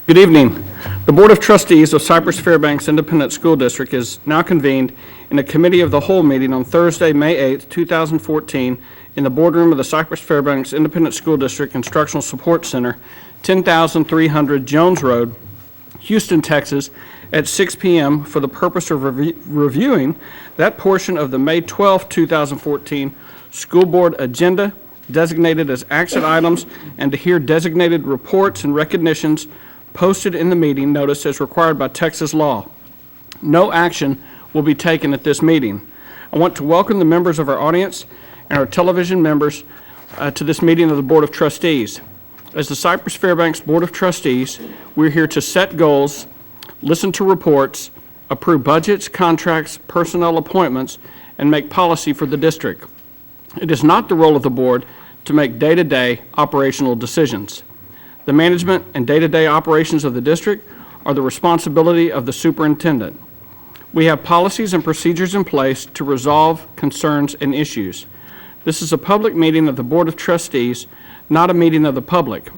Good evening. The Board of Trustees of Cypress-Fairbanks Independent School District is now convened in a Committee of the Whole meeting on Thursday, May 8, 2014, in the boardroom of the Cypress-Fairbanks Independent School District Instructional Support Center, 10,300 Jones Road, Houston, Texas, at 6 p.m. for the purpose of reviewing that portion of the May 12, 2014 School Board agenda designated as action items and to hear designated reports and recognitions posted in the meeting notice as required by Texas law. No action will be taken at this meeting. I want to welcome the members of our audience and our television members to this meeting of the Board of Trustees. As the Cypress-Fairbanks Board of Trustees, we're here to set goals, listen to reports, approve budgets, contracts, personnel appointments, and make policy for the district. It is not the role of the board to make day-to-day operational decisions. The management and day-to-day operations of the district are the responsibility of the superintendent. We have policies and procedures in place to resolve concerns and issues. This is a public meeting of the Board of Trustees, not a meeting of the public.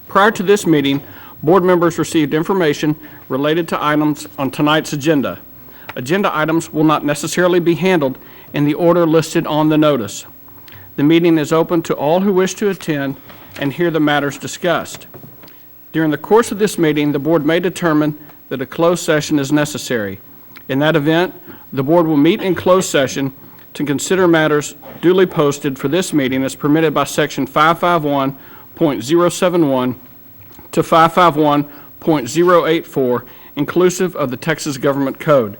Prior to this meeting, board members received information related to items on tonight's agenda. Agenda items will not necessarily be handled in the order listed on the notice. The meeting is open to all who wish to attend and hear the matters discussed. During the course of this meeting, the board may determine that a closed session is necessary. In that event, the board will meet in closed session to consider matters duly posted for this meeting as permitted by Section 551.071 to 551.084, inclusive of the Texas Government Code.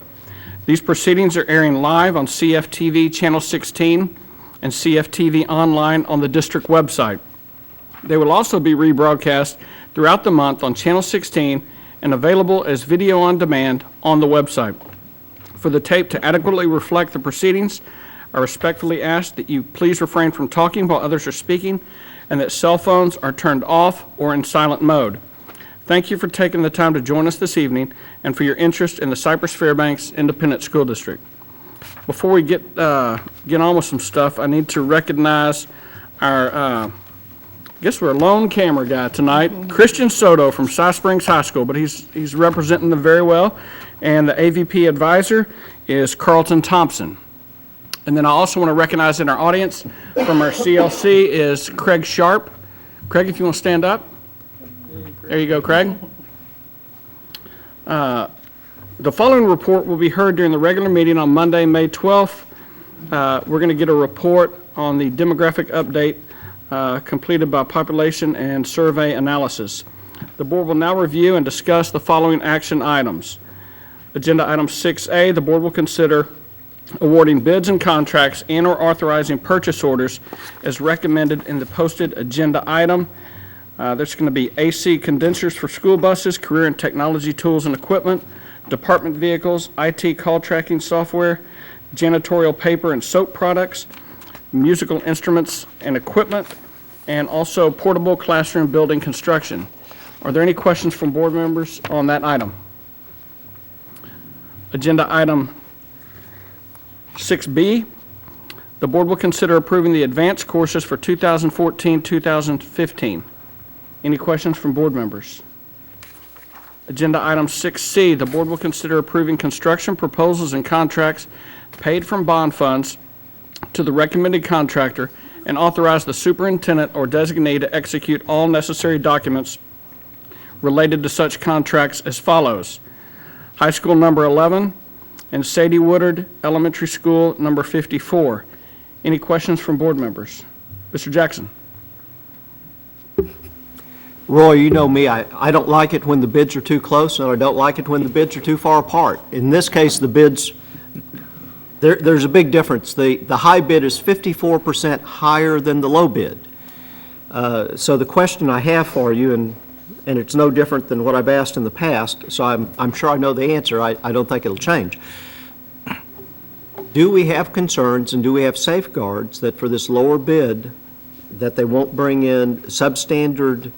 These proceedings are airing live on CFTV Channel 16 and CFTV online on the district website. They will also be rebroadcast throughout the month on Channel 16 and available as video on demand on the website. For the tape to adequately reflect the proceedings, I respectfully ask that you please refrain from talking while others are speaking and that cell phones are turned off or in silent mode. Thank you for taking the time to join us this evening and for your interest in the Cypress-Fairbanks Independent School District. Before we get on with some stuff, I need to recognize our I guess we're a lone camera guy tonight, Christian Soto from Cy Springs High School, but he's representing them very well. And the AVP advisor is Carlton Thompson. And then I also want to recognize in our audience from our CLC is Craig Sharp. Craig, if you want to stand up. There you go, Craig. The following report will be heard during the regular meeting on Monday, May 12th. We're going to get a report on the demographic update completed by population and survey analysis. The board will now review and discuss the following action items. Agenda item 6A, the board will consider awarding bids and contracts and or authorizing purchase orders as recommended in the posted agenda item. There's going to be AC condensers for school buses, career and technology tools and equipment, department vehicles, IT call tracking software, janitorial paper and soap products, musical instruments and equipment, and also portable classroom building construction. Are there any questions from board members on that item? Agenda item 6B, the board will consider approving the advanced courses for 2014-2015. Any questions from board members? Agenda item 6C, the board will consider approving construction proposals and contracts paid from bond funds to the recommended contractor and authorize the superintendent or designee to execute all necessary documents related to such contracts as follows. High School number 11 and Sadie Woodard Elementary School number 54. Any questions from board members? Mr. Jackson. Roy, you know me, I don't like it when the bids are too close, and I don't like it when the bids are too far apart. In this case, the bids, there's a big difference. The high bid is 54% higher than the low bid. So the question I have for you, and it's no different than what I've asked in the past, so I'm sure I know the answer. I don't think it'll change. Do we have concerns and do we have safeguards that for this lower bid that they won't bring in substandard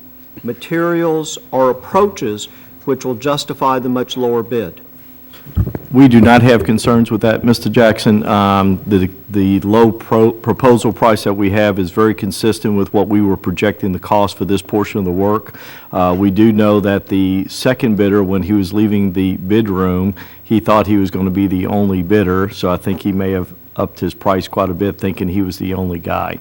materials or approaches which will justify the much lower bid? We do not have concerns with that, Mr. Jackson. The low proposal price that we have is very consistent with what we were projecting the cost for this portion of the work. We do know that the second bidder, when he was leaving the bid room, he thought he was going to be the only bidder, so I think he may have upped his price quite a bit, thinking he was the only guy.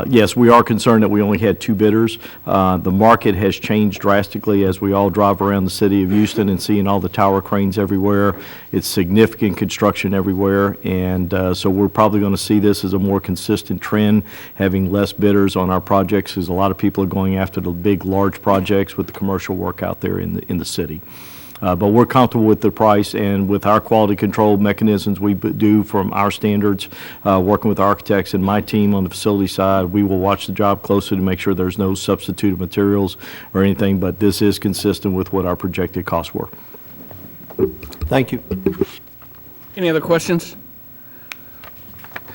Yes, we are concerned that we only had two bidders. The market has changed drastically as we all drive around the city of Houston and seeing all the tower cranes everywhere. It's significant construction everywhere, and so we're probably going to see this as a more consistent trend, having less bidders on our projects, as a lot of people are going after the big, large projects with the commercial work out there in the city. But we're comfortable with the price, and with our quality control mechanisms we do from our standards, working with architects and my team on the facility side, we will watch the job closely to make sure there's no substituted materials or anything, but this is consistent with what our projected costs were. Thank you. Any other questions?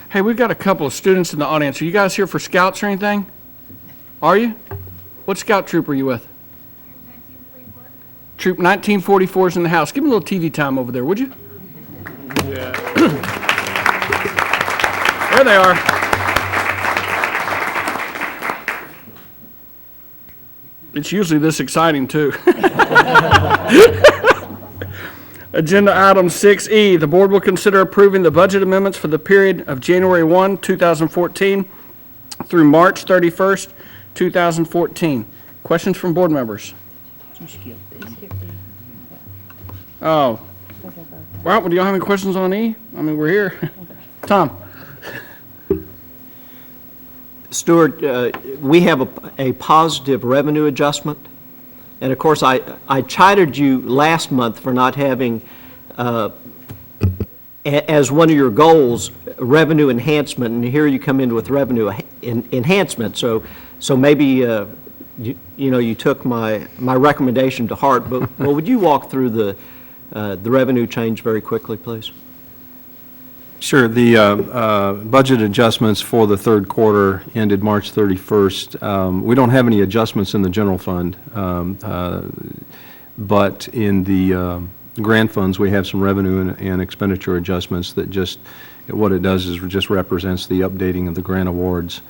Hey, we've got a couple of students in the audience. Are you guys here for scouts or anything? Are you? What scout troop are you with? Troop 1944 is in the house. Give me a little TV time over there, would you? Yeah. There they are. It's usually this exciting, too. Agenda item 6E, the board will consider approving the budget amendments for the period of January 1, 2014 through March 31st, 2014. Questions from board members? Oh. Well, do y'all have any questions on E? I mean, we're here. Tom? Stuart, we have a positive revenue adjustment. And of course, I chided you last month for not having, as one of your goals, revenue enhancement, and here you come in with revenue enhancement. So maybe you took my recommendation to heart. But well, would you walk through the revenue change very quickly, please? Sure. The budget adjustments for the third quarter ended March 31st. We don't have any adjustments in the general fund, but in the grant funds, we have some revenue and expenditure adjustments that just, what it does is just represents the updating of the grant awards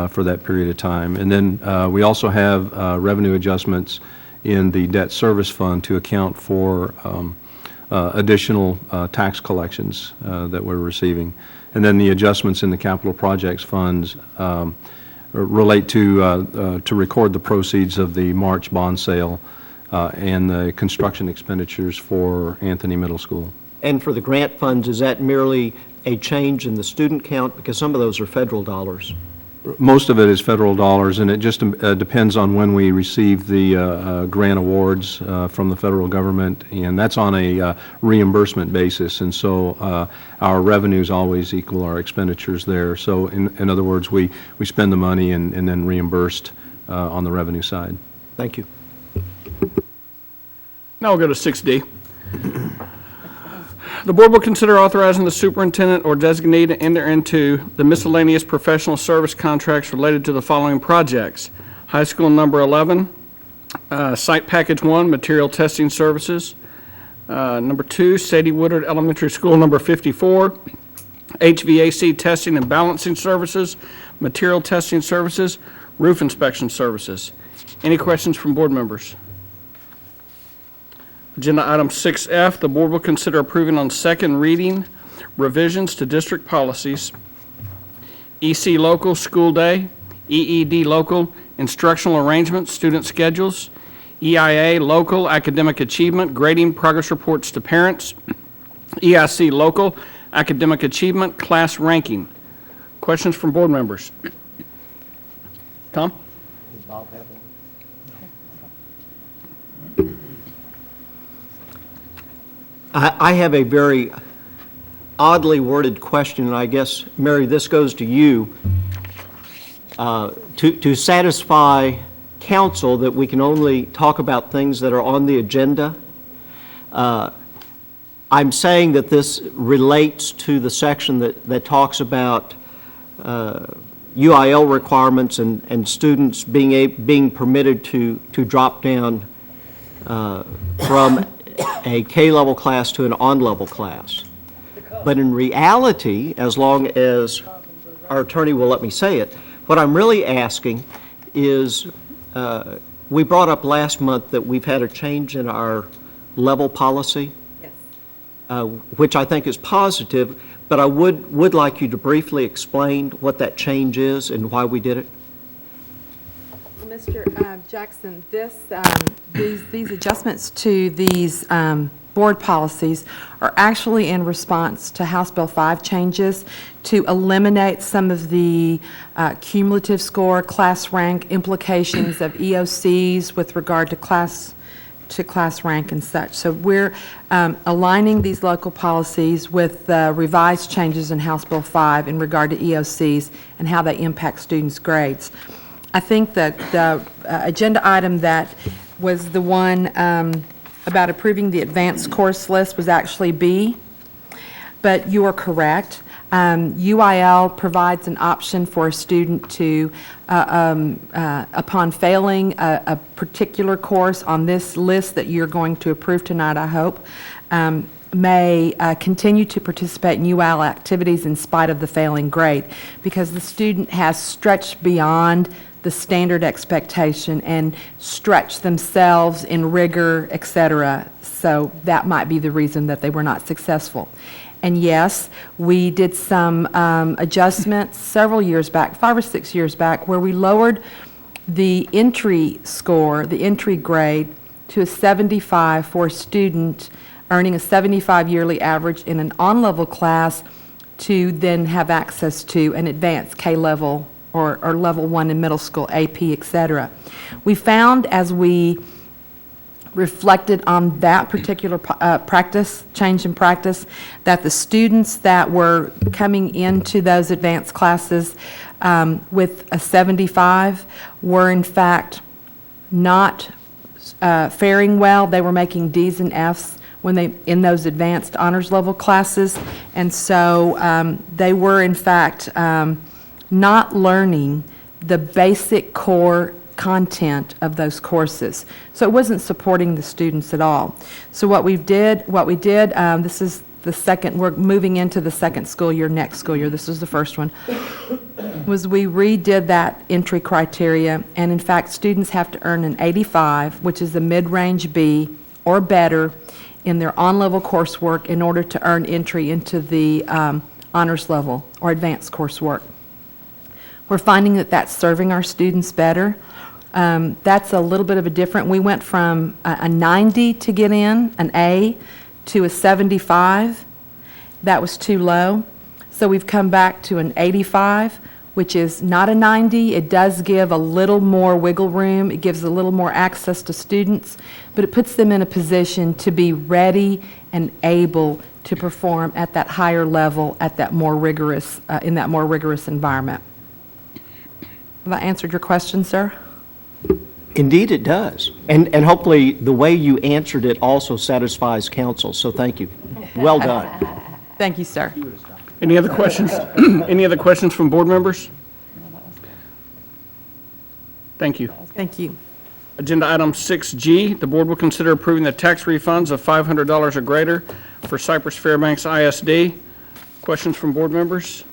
for that period of time. And then we also have revenue adjustments in the debt service fund to account for additional tax collections that we're receiving. And then the adjustments in the capital projects funds relate to record the proceeds of the March bond sale and the construction expenditures for Anthony Middle School. And for the grant funds, is that merely a change in the student count? Because some of those are federal dollars. Most of it is federal dollars, and it just depends on when we receive the grant awards from the federal government, and that's on a reimbursement basis, and so our revenues always equal our expenditures there. So in other words, we spend the money and then reimbursed on the revenue side. Thank you. Now we'll go to 6D. The board will consider authorizing the superintendent or designee to enter into the miscellaneous professional service contracts related to the following projects: High School number 11, Site Package 1, Material Testing Services, number 2, Sadie Woodard Elementary School number 54, HVAC Testing and Balancing Services, Material Testing Services, Roof Inspection Services. Any questions from board members? Agenda item 6F, the board will consider approving on second reading revisions to district policies, EC local school day, EED local instructional arrangements, student schedules, EIA local academic achievement, grading progress reports to parents, EIC local academic achievement, class ranking. Questions from board members? Tom? I have a very oddly worded question, and I guess, Mary, this goes to you. To satisfy council that we can only talk about things that are on the agenda, I'm saying that this relates to the section that talks about UIL requirements and students being permitted to drop down from a K-level class to an on-level class. But in reality, as long as our attorney will let me say it, what I'm really asking is, we brought up last month that we've had a change in our level policy, which I think is positive, but I would like you to briefly explain what that change is and why we did it. Mr. Jackson, these adjustments to these board policies are actually in response to House Bill 5 changes to eliminate some of the cumulative score, class rank implications of EOCs with regard to class rank and such. So we're aligning these local policies with the revised changes in House Bill 5 in regard to EOCs and how they impact students' grades. I think that the agenda item that was the one about approving the advanced course list was actually B, but you are correct. UIL provides an option for a student to, upon failing a particular course on this list that you're going to approve tonight, I hope, may continue to participate in UIL activities in spite of the failing grade, because the student has stretched beyond the standard expectation and stretched themselves in rigor, et cetera. So that might be the reason that they were not successful. And yes, we did some adjustments several years back, 5 or 6 years back, where we lowered the entry score, the entry grade, to a 75 for a student earning a 75 yearly average in an on-level class to then have access to an advanced K-level or level 1 in middle school, AP, et cetera. We found, as we reflected on that particular change in practice, that the students that were coming into those advanced classes with a 75 were in fact not faring well. They were making D's and F's in those advanced honors level classes, and so they were in fact not learning the basic core content of those courses. So it wasn't supporting the students at all. So what we did, this is the second, we're moving into the second school year, next school year, this is the first one, was we redid that entry criteria, and in fact students have to earn an 85, which is a mid-range B or better in their on-level coursework in order to earn entry into the honors level or advanced coursework. We're finding that that's serving our students better. That's a little bit of a different, we went from a 90 to get in, an A, to a 75. That was too low. So we've come back to an 85, which is not a 90. It does give a little more wiggle room. It gives a little more access to students, but it puts them in a position to be ready and able to perform at that higher level, at that more rigorous, in that more rigorous environment. Have I answered your question, sir? Indeed it does. And hopefully the way you answered it also satisfies council, so thank you. Well done. Thank you, sir. Any other questions? Any other questions from board members? Thank you. Thank you. Agenda item 6G, the board will consider approving the tax refunds of $500 or greater for Cypress-Fairbanks ISD. Questions from board members?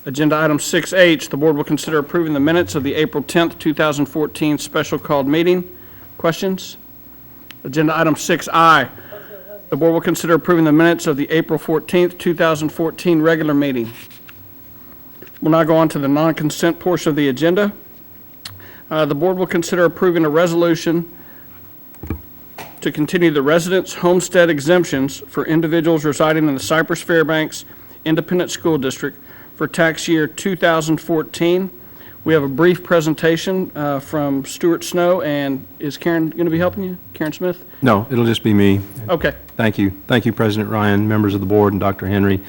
Agenda item 6H, the board will consider approving the minutes of the April 10th, 2014 special called meeting. Questions? Agenda item 6I, the board will consider approving the minutes of the April 14th, 2014 regular meeting. We'll now go on to the non-consent portion of the agenda. The board will consider approving a resolution to continue the residence homestead exemptions for individuals residing in the Cypress-Fairbanks Independent School District for tax year 2014. We have a brief presentation from Stuart Snow, and is Karen going to be helping you? Karen Smith? No, it'll just be me. Okay. Thank you. Thank you, President Ryan, members of the board, and Dr. Henry.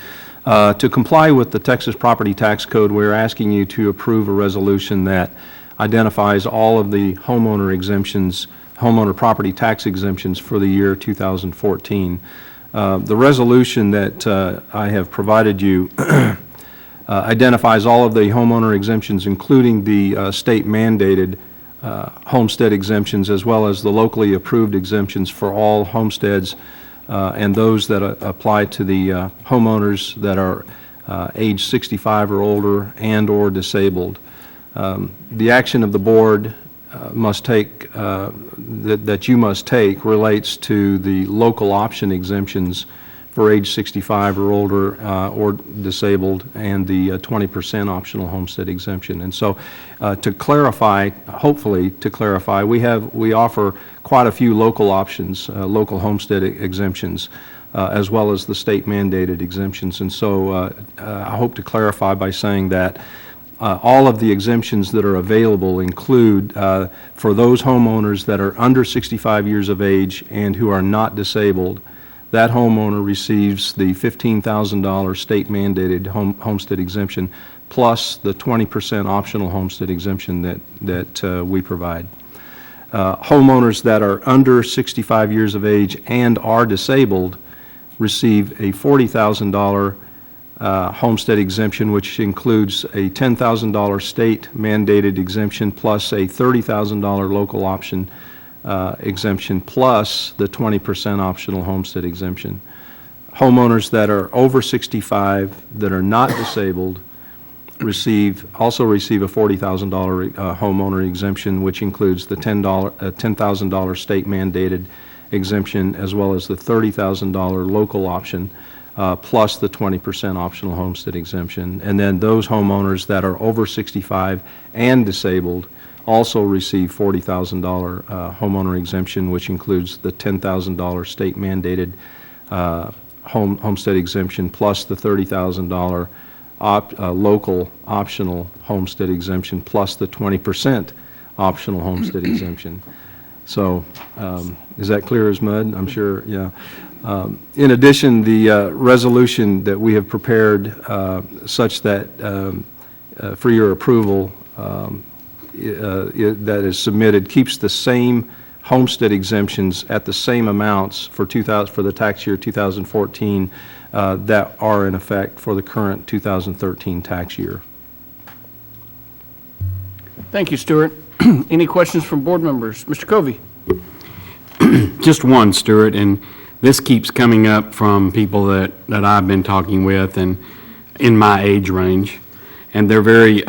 To comply with the Texas Property Tax Code, we're asking you to approve a resolution that identifies all of the homeowner exemptions, homeowner property tax exemptions for the year 2014. The resolution that I have provided you identifies all of the homeowner exemptions, including the state-mandated homestead exemptions, as well as the locally approved exemptions for all homesteads and those that apply to the homeowners that are age 65 or older and/or disabled. The action of the board must take, that you must take, relates to the local option exemptions for age 65 or older or disabled, and the 20% optional homestead exemption. And so to clarify, hopefully to clarify, we offer quite a few local options, local homestead exemptions, as well as the state mandated exemptions. And so I hope to clarify by saying that all of the exemptions that are available include, for those homeowners that are under 65 years of age and who are not disabled, that homeowner receives the $15,000 state mandated homestead exemption plus the 20% optional homestead exemption that we provide. Homeowners that are under 65 years of age and are disabled receive a $40,000 homestead exemption, which includes a $10,000 state mandated exemption plus a $30,000 local option exemption plus the 20% optional homestead exemption. Homeowners that are over 65 that are not disabled also receive a $40,000 homeowner exemption, which includes the $10,000 state mandated exemption as well as the $30,000 local option plus the 20% optional homestead exemption. And then those homeowners that are over 65 and disabled also receive $40,000 homeowner exemption, which includes the $10,000 state mandated homestead exemption plus the $30,000 local optional homestead exemption plus the 20% optional homestead exemption. So is that clear as mud? I'm sure, yeah. In addition, the resolution that we have prepared such that for your approval that is submitted keeps the same homestead exemptions at the same amounts for the tax year 2014 that are in effect for the current 2013 tax year. Thank you, Stuart. Any questions from board members? Mr. Covey? Just one, Stuart, and this keeps coming up from people that I've been talking with and in my age range, and they're very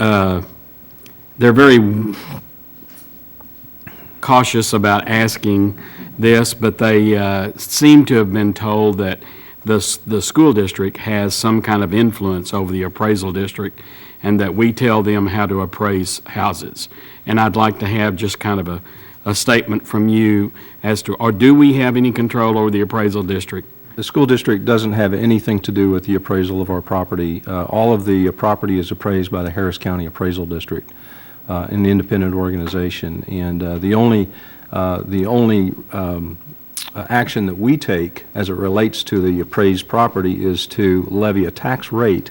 cautious about asking this, but they seem to have been told that the school district has some kind of influence over the appraisal district and that we tell them how to appraise houses. And I'd like to have just kind of a statement from you as to, or do we have any control over the appraisal district? The school district doesn't have anything to do with the appraisal of our property. All of the property is appraised by the Harris County Appraisal District, an independent organization. And the only action that we take as it relates to the appraised property is to levy a tax rate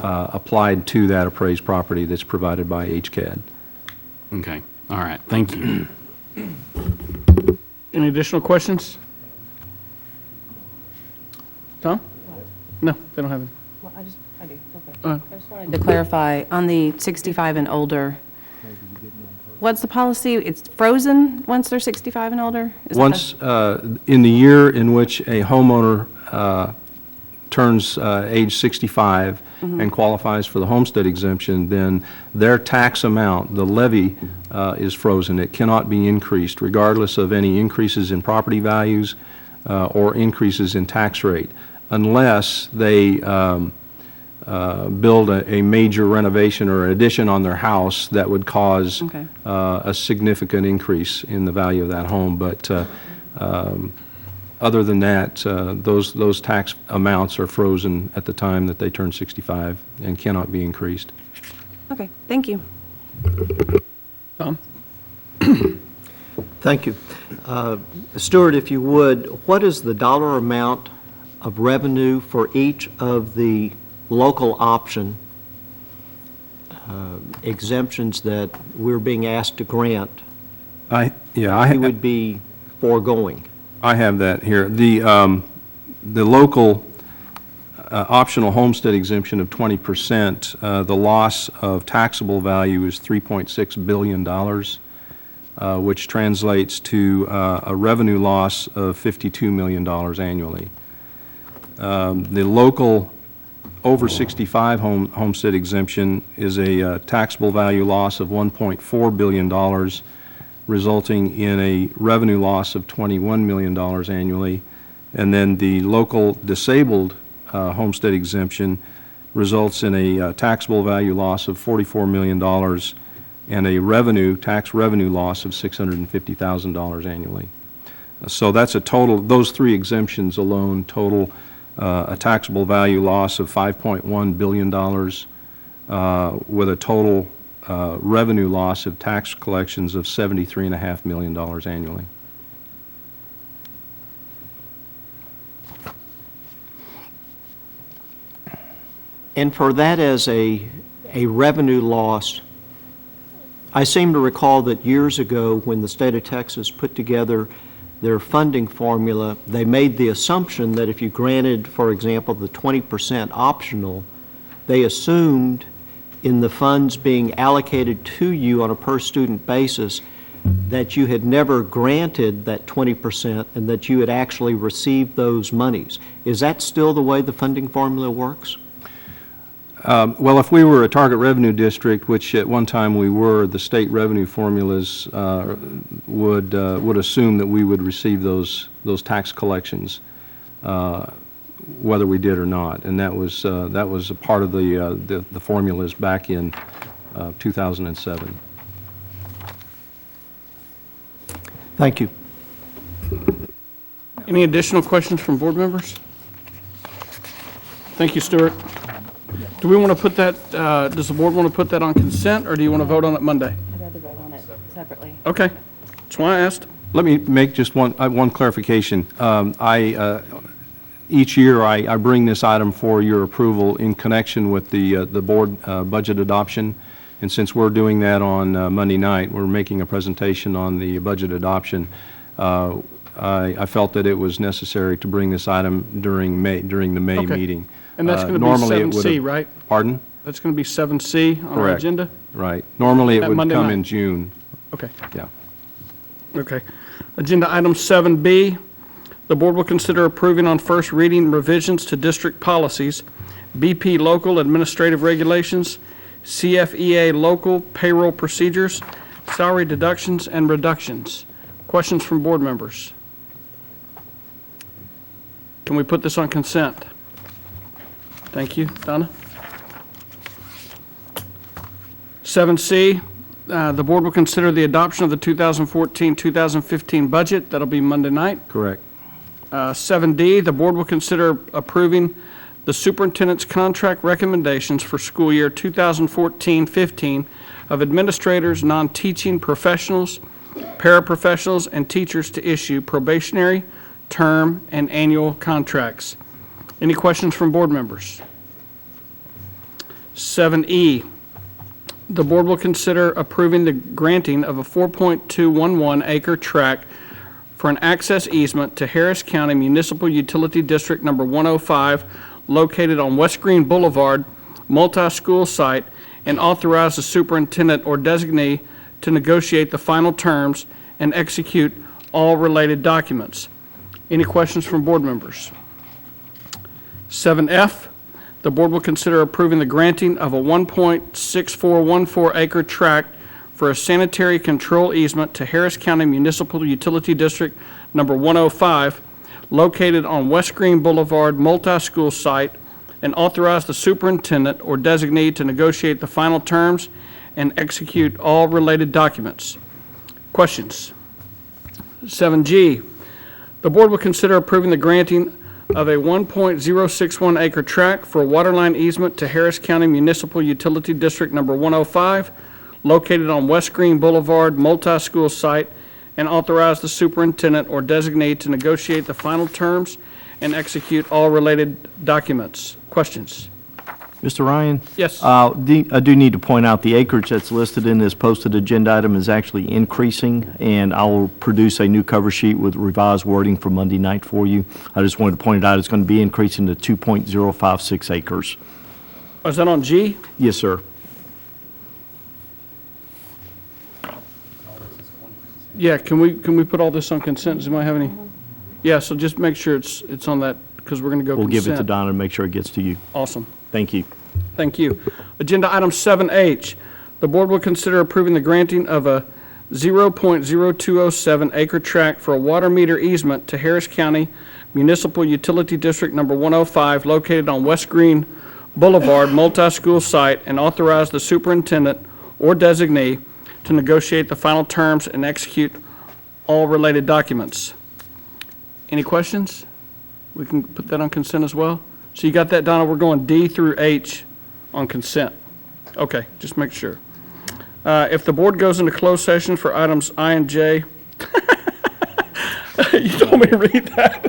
applied to that appraised property that's provided by HCAD. Okay, all right, thank you. Any additional questions? Tom? No, they don't have any. Well, I do, okay. Go ahead. I just wanted to clarify, on the 65 and older, what's the policy? It's frozen once they're 65 and older? Is that Once, in the year in which a homeowner turns age 65 and qualifies for the homestead exemption, then their tax amount, the levy, is frozen. It cannot be increased regardless of any increases in property values or increases in tax rate, unless they build a major renovation or addition on their house that would cause Okay. a significant increase in the value of that home. But other than that, those tax amounts are frozen at the time that they turn 65 and cannot be increased. Okay, thank you. Tom? Thank you. Stuart, if you would, what is the dollar amount of revenue for each of the local option exemptions that we're being asked to grant? I You would be foregoing. I have that here. The local optional homestead exemption of 20%, the loss of taxable value is $3.6 billion. which translates to a revenue loss of $52 million annually. The local over 65 homestead exemption is a taxable value loss of $1.4 billion, resulting in a revenue loss of $21 million annually. And then the local disabled homestead exemption results in a taxable value loss of $44 million and a tax revenue loss of $650,000 annually. So that's a total, those three exemptions alone total a taxable value loss of $5.1 billion with a total revenue loss of tax collections of $73.5 million annually. And for that as a revenue loss, I seem to recall that years ago, when the state of Texas put together their funding formula, they made the assumption that if you granted, for example, the 20% optional, they assumed in the funds being allocated to you on a per-student basis that you had never granted that 20% and that you had actually received those monies. Is that still the way the funding formula works? Well, if we were a target revenue district, which at one time we were, the state revenue formulas would assume that we would receive those tax collections, whether we did or not, and that was a part of the formulas back in 2007. Thank you. Any additional questions from board members? Thank you, Stuart. Do we want to put that, does the board want to put that on consent, or do you want to vote on it Monday? I'd rather vote on it separately. Okay, that's why I asked. Let me make just one clarification. Each year I bring this item for your approval in connection with the board budget adoption, and since we're doing that on Monday night, we're making a presentation on the budget adoption. I felt that it was necessary to bring this item during the May Okay. meeting. And that's going to be Normally it 7C, would've- right? Pardon? That's going to be 7C on our Correct. agenda? Right. Normally it That would Monday come night. in June. Okay. Yeah. Okay. Agenda item 7B, the board will consider approving on first reading revisions to district policies, BP local administrative regulations, CFEA local payroll procedures, salary deductions and reductions. Questions from board members? Can we put this on consent? Thank you. Donna? 7C, the board will consider the adoption of the 2014-2015 budget. That'll be Monday night. Correct. 7D, the board will consider approving the superintendent's contract recommendations for school year 2014-15 of administrators, non-teaching professionals, paraprofessionals, and teachers to issue probationary, term, and annual contracts. Any questions from board members? 7E, the board will consider approving the granting of a 4.211 acre tract for an access easement to Harris County Municipal Utility District Number 105, located on West Green Boulevard, multi-school site, and authorize the superintendent or designee to negotiate the final terms and execute all related documents. Any questions from board members? 7F, the board will consider approving the granting of a 1.6414 acre tract for a sanitary control easement to Harris County Municipal Utility District Number 105, located on West Green Boulevard multi-school site, and authorize the superintendent or designee to negotiate the final terms and execute all related documents. Questions? 7G, the board will consider approving the granting of a 1.061 acre tract for a waterline easement to Harris County Municipal Utility District Number 105, located on West Green Boulevard multi-school site, and authorize the superintendent or designee to negotiate the final terms and execute all related documents. Questions? Mr. Ryan? Yes. I do need to point out the acreage that's listed in this posted agenda item is actually increasing, and I will produce a new cover sheet with revised wording for Monday night for you. I just wanted to point it out, it's going to be increasing to 2.056 acres. Is that on G? Yes, sir. Yeah, can we put all this on consent? Does anybody have any? Yeah, so just make sure it's on that, because we're going to go We'll consent. give it to Donna and make sure it gets to you. Awesome. Thank you. Thank you. Agenda item 7H, the board will consider approving the granting of a 0.0207 acre tract for a water meter easement to Harris County Municipal Utility District Number 105, located on West Green Boulevard, multi-school site, and authorize the superintendent or designee to negotiate the final terms and execute all related documents. Any questions? We can put that on consent as well? So you got that, Donna? We're going D through H on consent. Okay, just make sure. If the board goes into closed session for items I and J, you told me to read that.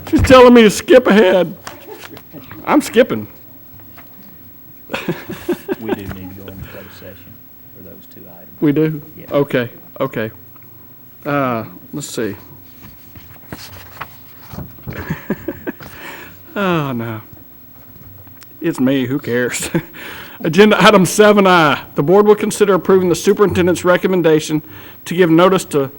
She's telling me to skip ahead. I'm skipping. We do need to go into closed session for those two items. We do? Yeah. Okay, okay. Let's see. Oh, no. It's me, who cares? Agenda item 7I, the board will consider approving the superintendent's recommendation to give notice to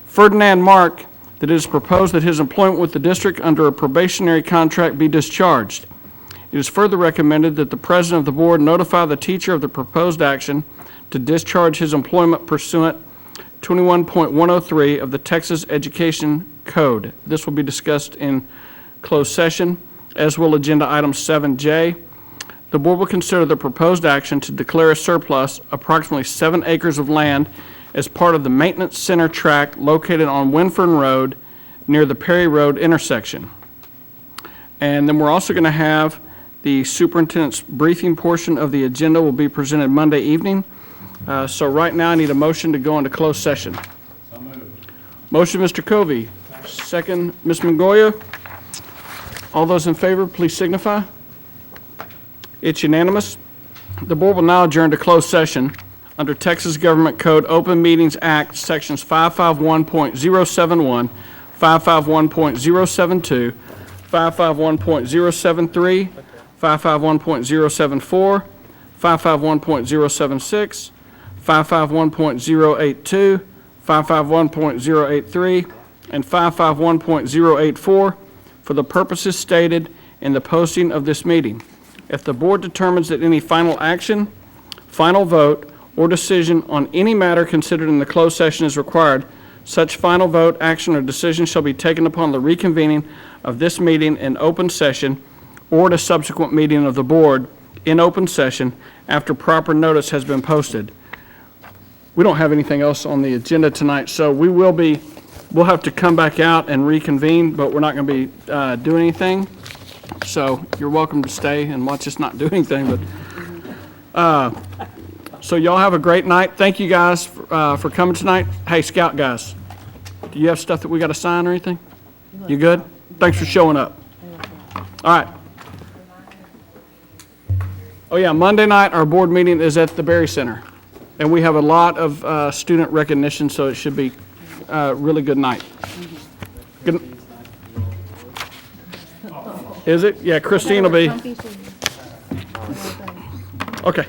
Ferdinand Mark that it is proposed that his employment with the district under a probationary contract be discharged. It is further recommended that the president of the board notify the teacher of the proposed action to discharge his employment pursuant 21.103 of the Texas Education Code. This will be discussed in closed session, as will agenda item 7J. The board will consider the proposed action to declare a surplus approximately 7 acres of land as part of the maintenance center tract located on Winfern Road near the Perry Road intersection. And then we're also going to have the superintendent's briefing portion of the agenda will be presented Monday evening. So right now I need a motion to go into closed session. So moved. Motion, Mr. Covey. Second, Ms. Mongoya. All those in favor, please signify. It's unanimous. The board will now adjourn to closed session under Texas Government Code Open Meetings Act, Sections 551.071, 551.072, 551.073, 551.074, 551.076, 551.082, 551.083, and 551.084 for the purposes stated in the posting of this meeting. If the board determines that any final action, final vote, or decision on any matter considered in the closed session is required, such final vote, action, or decision shall be taken upon the reconvening of this meeting in open session or at a subsequent meeting of the board in open session after proper notice has been posted. We don't have anything else on the agenda tonight, so we'll have to come back out and reconvene, but we're not going to be doing anything. So you're welcome to stay and watch us not do anything. But so y'all have a great night. Thank you guys for coming tonight. Hey, Scout guys, do you have stuff that we got to sign or anything? You good? Thanks for showing up. All right. Oh yeah, Monday night our board meeting is at the Berry Center, and we have a lot of student recognition, so it should be a really good night. Good. Is it? Yeah, Christine will be. Okay.